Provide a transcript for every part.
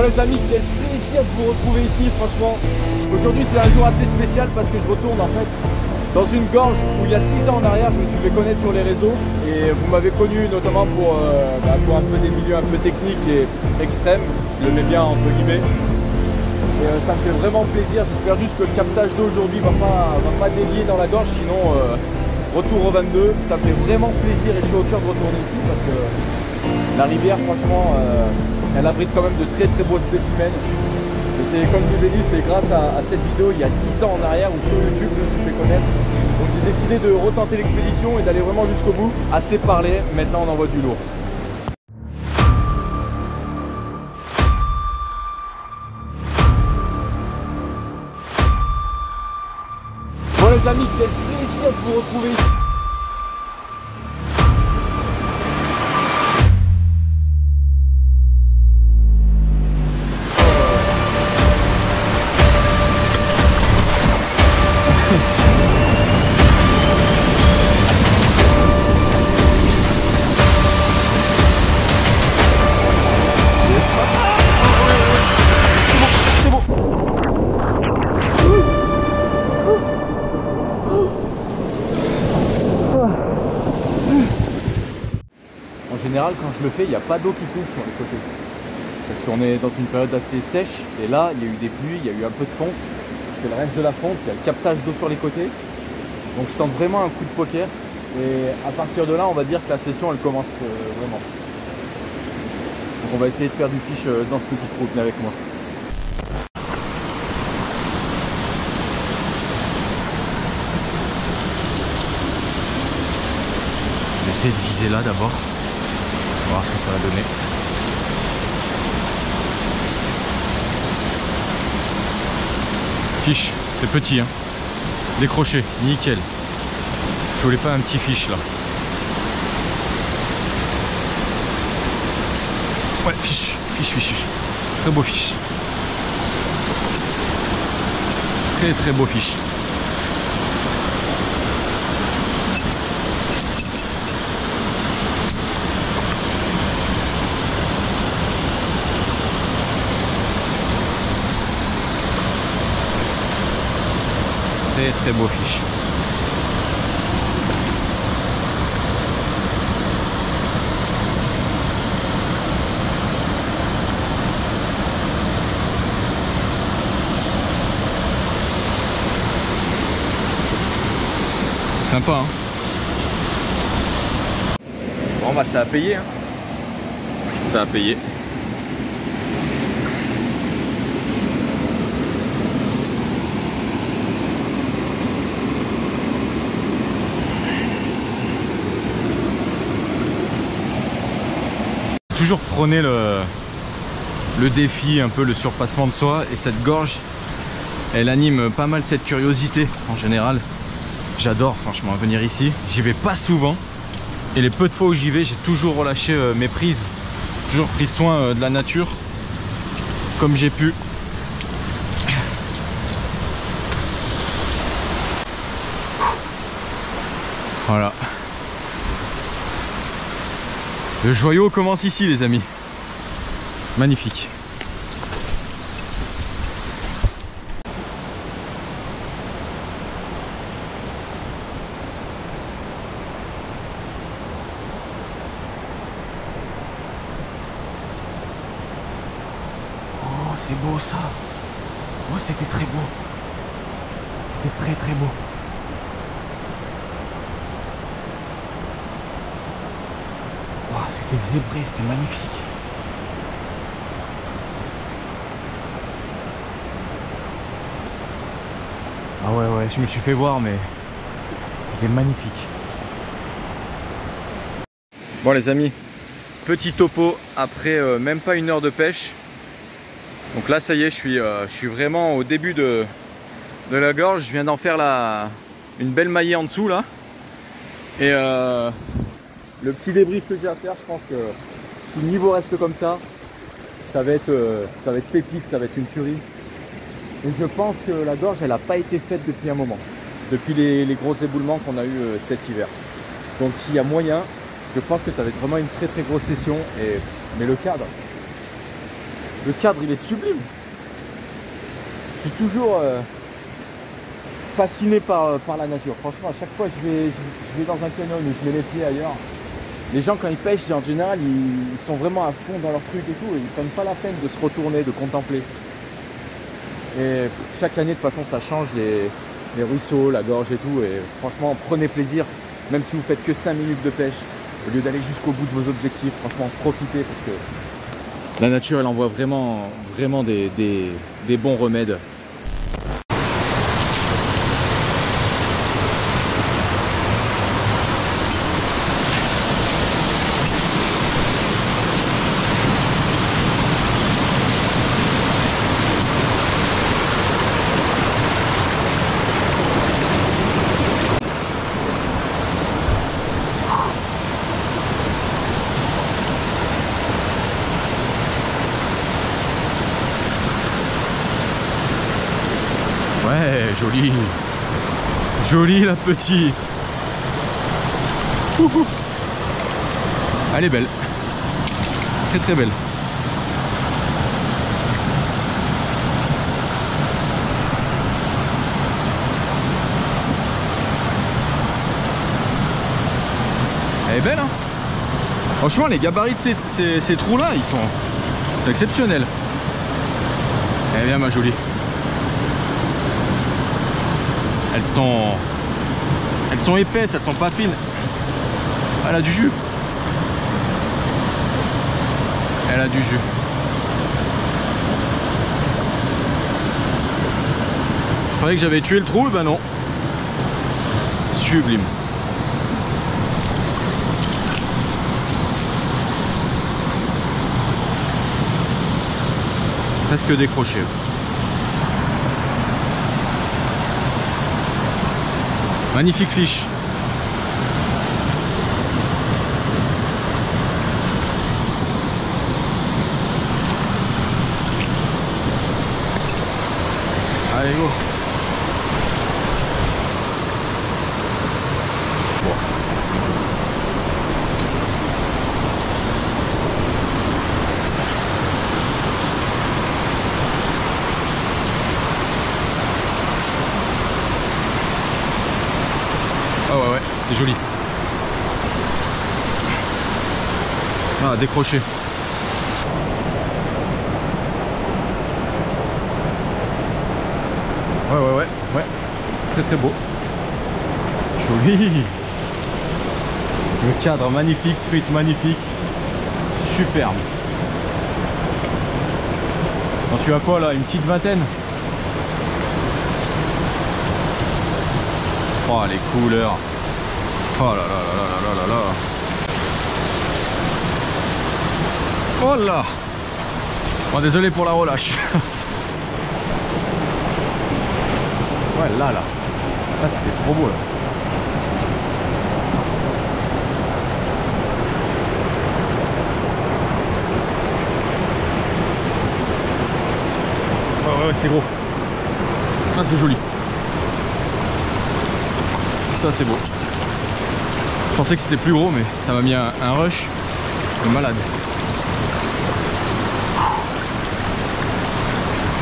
Bon les amis, quel plaisir de vous retrouver ici, franchement. Aujourd'hui c'est un jour assez spécial parce que je retourne en fait dans une gorge où il y a 10 ans en arrière je me suis fait connaître sur les réseaux. Et vous m'avez connu notamment pour un peu des milieux un peu techniques et extrêmes. Je le mets bien entre guillemets. Et ça me fait vraiment plaisir. J'espère juste que le captage d'eau aujourd'hui va pas délier dans la gorge, sinon retour au 22. Ça me fait vraiment plaisir et je suis au cœur de retourner ici parce que la rivière franchement elle abrite quand même de très beaux spécimens. Et c'est comme je vous ai dit, c'est grâce à cette vidéo il y a 10 ans en arrière où sur YouTube je me suis fait connaître. Donc j'ai décidé de retenter l'expédition et d'aller vraiment jusqu'au bout. Assez parlé, maintenant on envoie du lourd. Bon les amis, quel plaisir de vous retrouver ici. En général, quand je le fais, il n'y a pas d'eau qui coule sur les côtés. Parce qu'on est dans une période assez sèche. Et là, il y a eu des pluies, il y a eu un peu de fonte. C'est le reste de la fonte, il y a le captage d'eau sur les côtés. Donc je tente vraiment un coup de poker. Et à partir de là, on va dire que la session, elle commence vraiment. Donc on va essayer de faire du fish dans ce petit trou. Venez avec moi. Je vais essayer de viser là d'abord. On va voir ce que ça va donner. Fiche, c'est petit hein. Décroché, nickel. Je voulais pas un petit fiche là. Ouais, fiche. Très beau fiche. Très beau fiche. Très beau fiche. Sympa hein. Bon bah ça a payé hein. Ça a payé. Toujours prôner le défi, un peu le surpassement de soi, et cette gorge elle anime pas mal cette curiosité en général. J'adore franchement venir ici, j'y vais pas souvent et les peu de fois où j'y vais j'ai toujours relâché mes prises, toujours pris soin de la nature comme j'ai pu. Voilà. Le joyau commence ici les amis. Magnifique. Oh c'est beau ça. Oh c'était très beau. C'était très beau. C'était zébré, c'était magnifique. Ah ouais, je me suis fait voir, mais c'était magnifique. Bon les amis, petit topo après même pas une heure de pêche. Donc là ça y est, je suis vraiment au début de la gorge. Je viens d'en faire une belle maillée en dessous là. Et le petit débrief que j'ai à faire, je pense que si le niveau reste comme ça, ça va être pépite, ça va être une tuerie. Et je pense que la gorge, elle n'a pas été faite depuis un moment. Depuis les gros éboulements qu'on a eu cet hiver. Donc s'il y a moyen, je pense que ça va être vraiment une très grosse session. Mais le cadre, Le cadre il est sublime. Je suis toujours fasciné par la nature. Franchement, à chaque fois je vais dans un canyon ou je mets les pieds ailleurs, les gens quand ils pêchent, en général, ils sont vraiment à fond dans leur truc et tout, et ils prennent pas la peine de se retourner, de contempler. Et chaque année, de toute façon, ça change les ruisseaux, la gorge et tout, et franchement, prenez plaisir, même si vous faites que 5 minutes de pêche, au lieu d'aller jusqu'au bout de vos objectifs, franchement, profitez, parce que la nature, elle envoie vraiment des bons remèdes. Ouais, jolie. Jolie la petite. Ouhou. Elle est belle. Très très belle. Elle est belle, hein. Franchement, les gabarits de ces trous là, c'est exceptionnel. Eh bien ma jolie. Elles sont épaisses, elles sont pas fines. Elle a du jus. Elle a du jus. Je croyais que j'avais tué le trou, et ben non. Sublime. Presque décroché. Magnifique fiche. Allez, go. Bon. Ah ouais, c'est joli. Ah, décroché. Ouais. Très très beau. Joli. Le cadre magnifique, truite magnifique. Superbe. Quand tu as quoi là, une petite vingtaine? Oh les couleurs. Oh là là là là là là là. Oh là. Bon, désolé pour la relâche. Ouais, là c'était trop beau là. Ouais, c'est gros. Ah, c'est joli. Ça, c'est beau. Je pensais que c'était plus gros, mais ça m'a mis un rush de malade.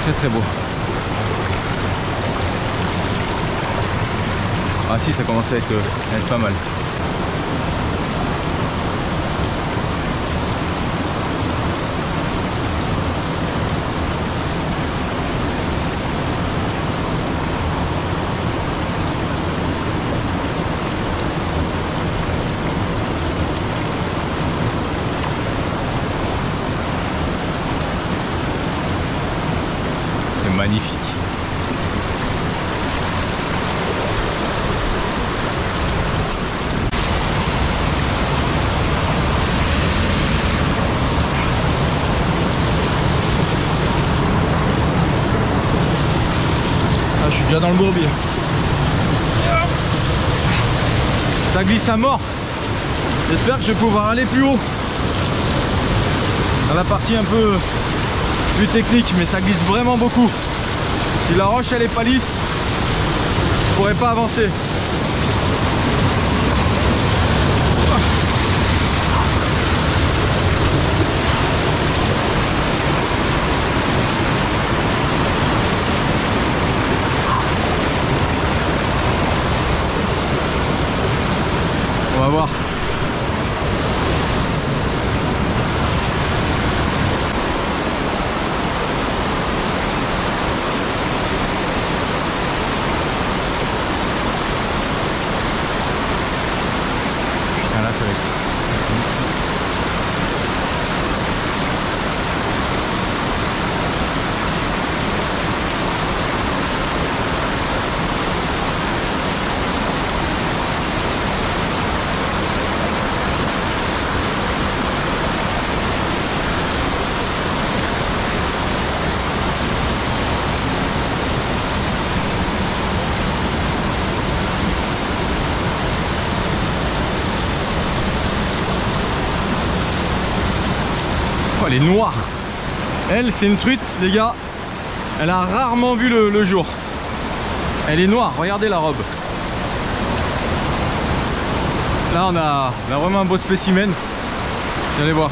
Très très beau. Ah si, ça commence à être pas mal. C'est magnifique. Je suis déjà dans le bourbier. Ça glisse à mort. J'espère que je vais pouvoir aller plus haut. Dans la partie un peu plus technique, mais ça glisse vraiment beaucoup. Si la roche elle est pas lisse, je pourrais pas avancer. elle est noire. Elle, c'est une truite, les gars. Elle a rarement vu le jour. Elle est noire, regardez la robe. Là, on a vraiment un beau spécimen. Vous allez voir.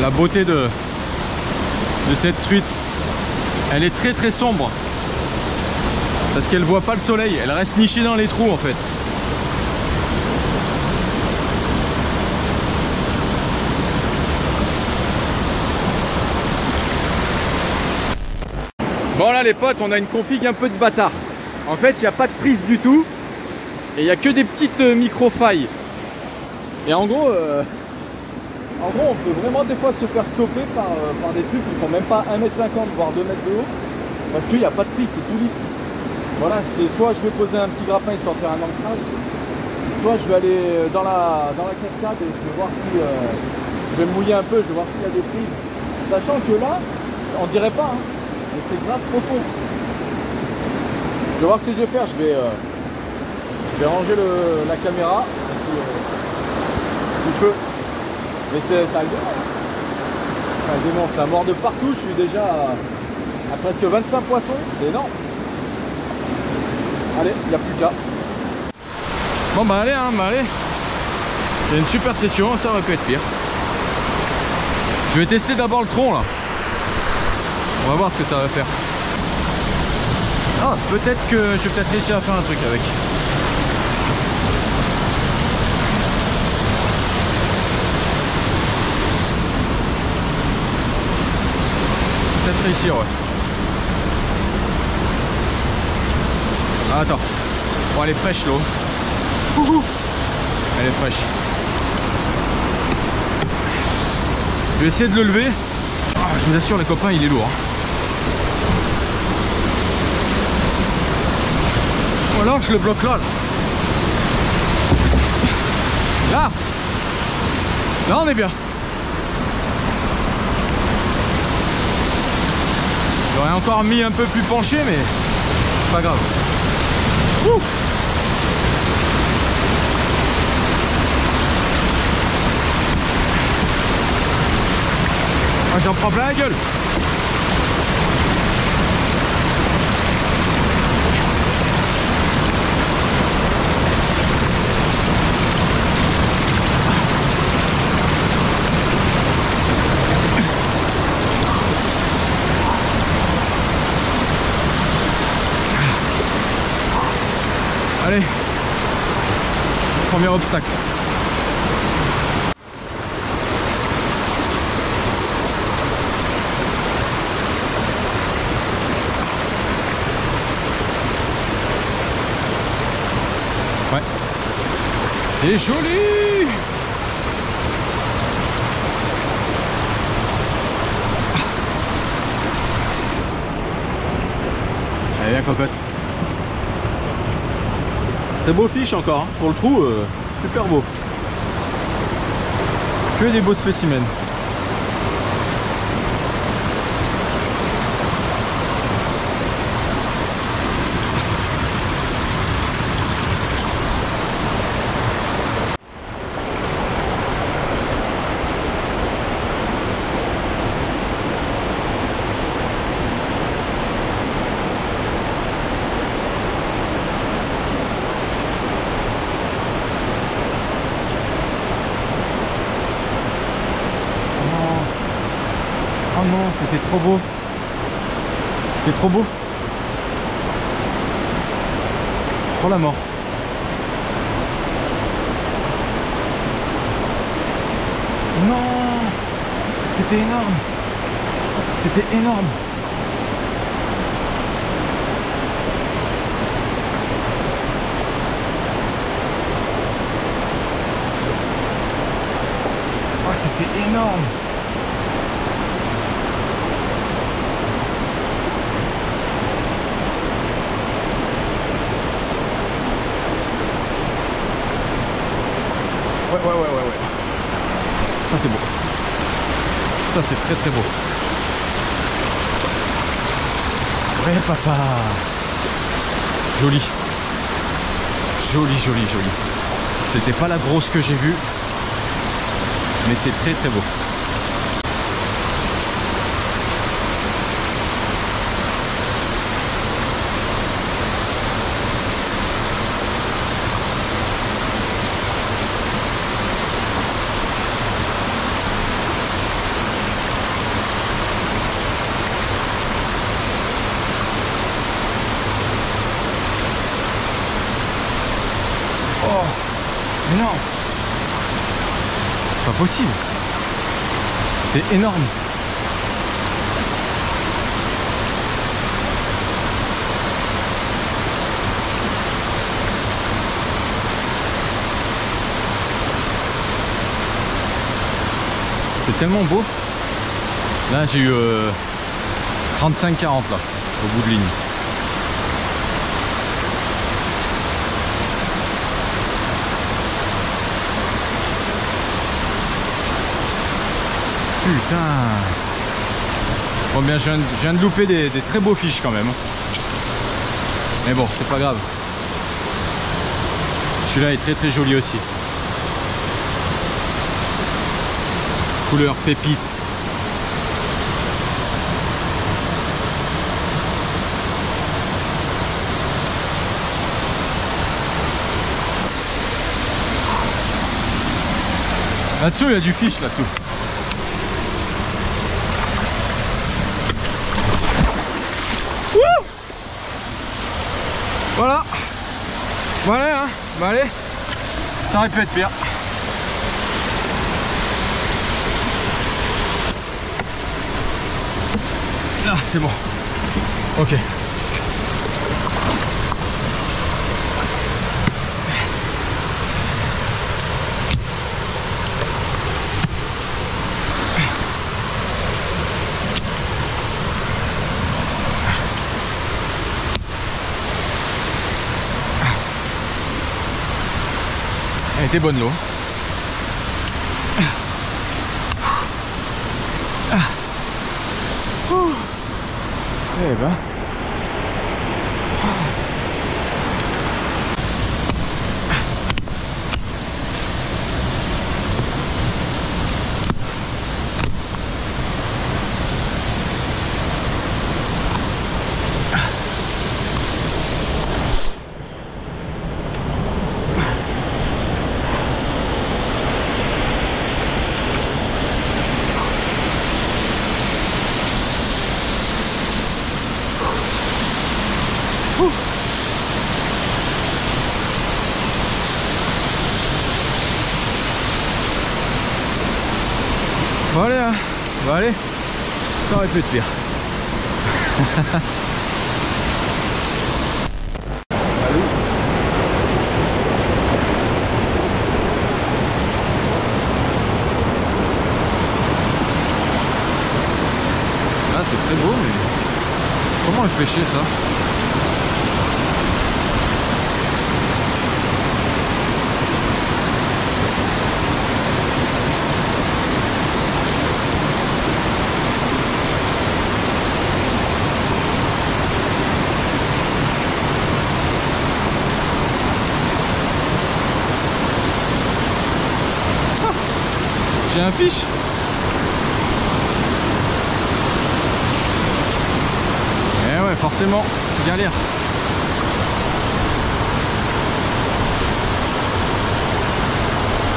La beauté de cette truite, elle est très très sombre parce qu'elle voit pas le soleil, elle reste nichée dans les trous en fait. Bon là les potes, on a une config un peu de bâtard. En fait, il n'y a pas de prise du tout et il n'y a que des petites micro-failles. Et en gros, on peut vraiment des fois se faire stopper par des trucs qui font même pas 1,50 m voire 2 m de haut parce qu'il n'y a pas de prise, c'est tout lisse. Voilà, c'est soit je vais poser un petit grappin histoire de faire un ancrage, soit je vais aller dans la cascade et je vais voir si je vais me mouiller un peu, je vais voir s'il y a des prises. Sachant que là, on dirait pas, hein, mais c'est grave profond. Je vais voir ce que je vais faire, je vais ranger la caméra du feu. Mais ça a le démon, hein. Ça a le démon, ça mord de partout, je suis déjà à presque 25 poissons, c'est énorme. Allez, il n'y a plus qu'à. Bon bah allez, allez. C'est une super session, ça aurait pu être pire. Je vais tester d'abord le tronc là. On va voir ce que ça va faire. Ah, peut-être que je vais peut-être réussir à faire un truc avec. Peut-être réussir, ouais. Ah, attends. Bon, elle est fraîche l'eau. Elle est fraîche. Je vais essayer de le lever. Ah, je vous assure les copains, il est lourd. Ou alors je le bloque là. Là. Là on est bien. J'aurais encore mis un peu plus penché mais pas grave. Ouh. Ah, j'en prends plein la gueule. Allez, premier obstacle. Ouais, c'est joli. Allez, bien cocotte. Très beau fiche encore, hein. Pour le trou, super beau. Que des beaux spécimens. Oh non, c'était trop beau. C'était trop beau. Trop la mort. Non, c'était énorme. C'était énorme. Oh, c'était énorme. Ouais. Ça c'est beau. Ça c'est très très beau. Ouais papa. Joli. Joli. C'était pas la grosse que j'ai vue. Mais c'est très très beau. Oh, mais non, pas possible. C'est énorme. C'est tellement beau. Là j'ai eu 35-40 là, au bout de ligne. Putain. Bon bien je viens de louper des très beaux fiches quand même. Mais bon c'est pas grave. Celui-là est très très joli aussi. Couleur pépite. Là-dessous il y a du fiche là-dessous. Voilà. Voilà, hein. Bah allez. Ça aurait pu être pire. Là, c'est bon. Ok. Elle était bonne l'eau. Eh ben. Bon allez, hein. Bon allez, ça aurait pu être pire. Ah c'est très beau mais comment elle fait chier ça? J'ai un fiche. Eh ouais, forcément, galère.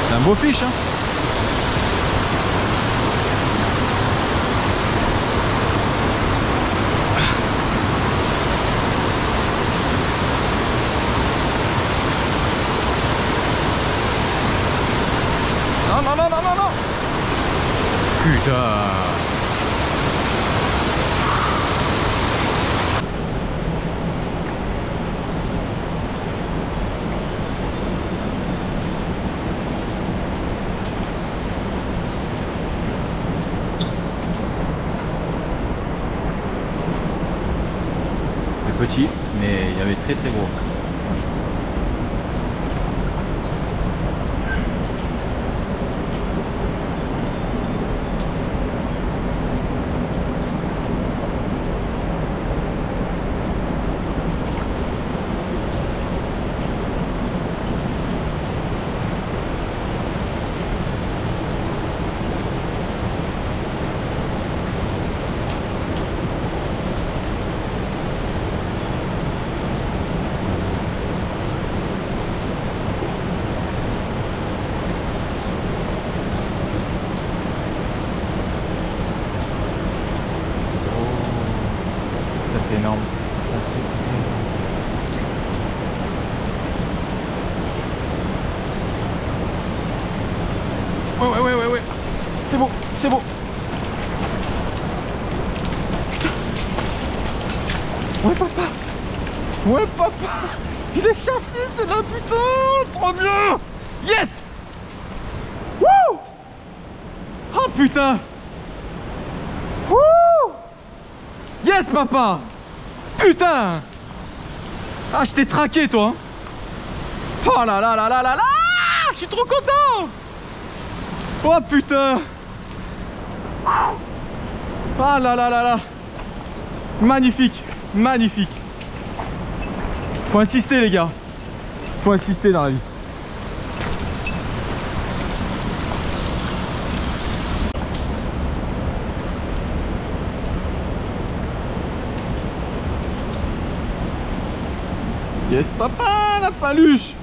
C'est un beau fiche, hein. Non, non, non, non, non, non. Putain. C'est petit, mais il y avait très très gros. c'est bon. Ouais papa. Ouais papa. Il est chassé, c'est là, putain. Trop bien. Yes. Wouh. Oh putain. Wouh. Yes papa. Putain. Ah, je t'ai traqué toi. Oh là là là là là là. Je suis trop content. Oh putain. Ah là là là là. Magnifique, magnifique. Faut insister les gars. Faut insister dans la vie. Yes papa, la paluche.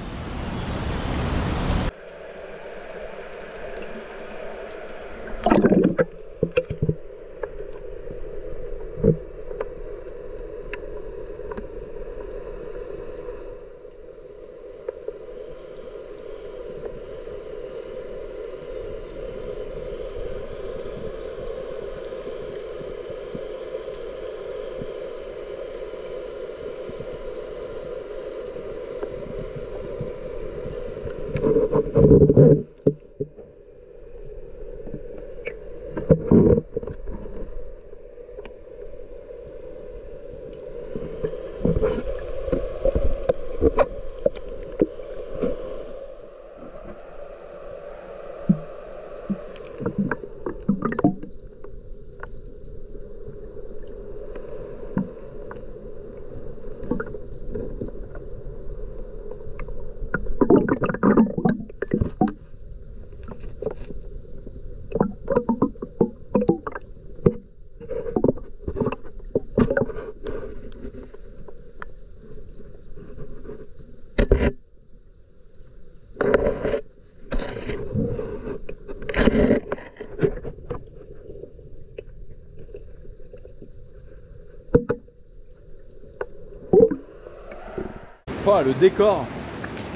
Oh, le décor,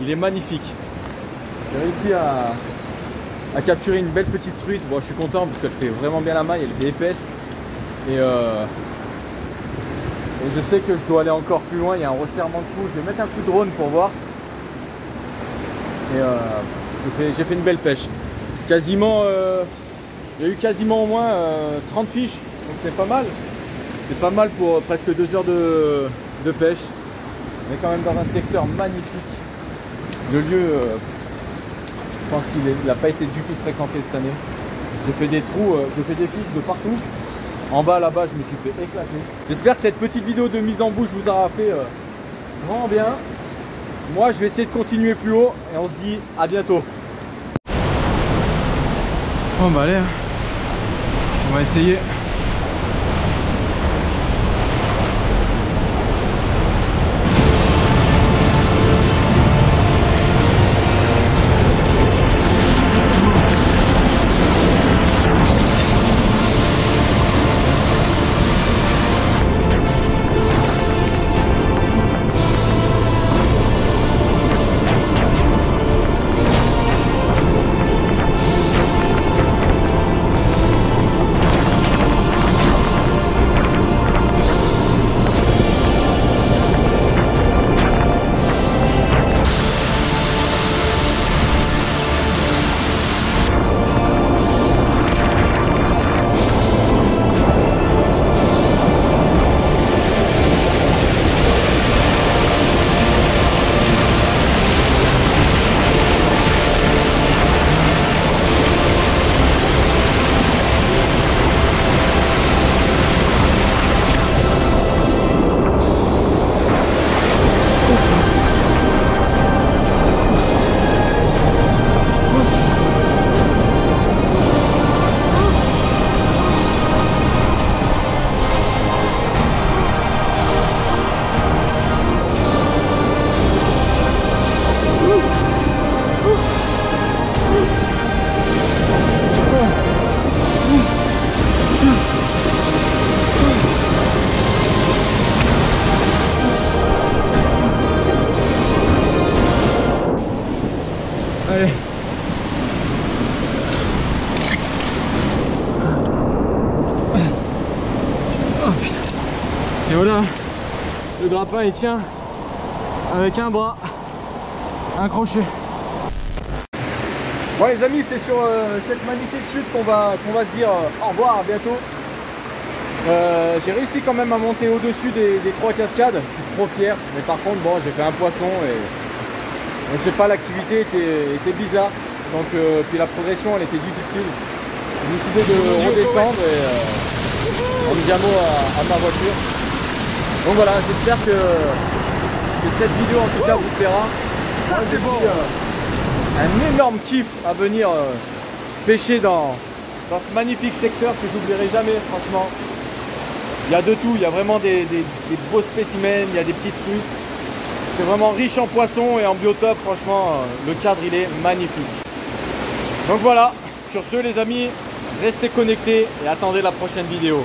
il est magnifique. J'ai réussi à capturer une belle petite truite. Bon, je suis content parce qu'elle fait vraiment bien la maille, elle est épaisse. Et je sais que je dois aller encore plus loin, il y a un resserrement de cou. Je vais mettre un coup de drone pour voir. Et j'ai fait une belle pêche. Quasiment, il y a eu quasiment au moins 30 fiches, donc c'est pas mal. C'est pas mal pour presque 2 heures de pêche. On est quand même dans un secteur magnifique. Le lieu, je pense qu'il n'a pas été du tout fréquenté cette année. J'ai fait des trous, j'ai fait des fiches de partout. En bas, là-bas, je me suis fait éclater. J'espère que cette petite vidéo de mise en bouche vous aura fait vraiment bien. Moi, je vais essayer de continuer plus haut et on se dit à bientôt. Bon bah allez, on va essayer. Le grappin il tient avec un bras, un crochet. Bon les amis, c'est sur cette magnifique chute qu'on va se dire au revoir, à bientôt. J'ai réussi quand même à monter au-dessus des 3 cascades, je suis trop fier, mais par contre bon, j'ai fait un poisson et je sais pas, l'activité était bizarre, donc puis la progression elle était difficile. J'ai décidé de redescendre et en diamo à ma voiture. Donc voilà, j'espère que cette vidéo en tout cas vous plaira. Moi, j'ai pris un énorme kiff à venir pêcher dans ce magnifique secteur que j'oublierai jamais, franchement. Il y a de tout, il y a vraiment des beaux spécimens, il y a des petites trucs. C'est vraiment riche en poissons et en biotope, franchement, le cadre il est magnifique. Donc voilà, sur ce les amis, restez connectés et attendez la prochaine vidéo.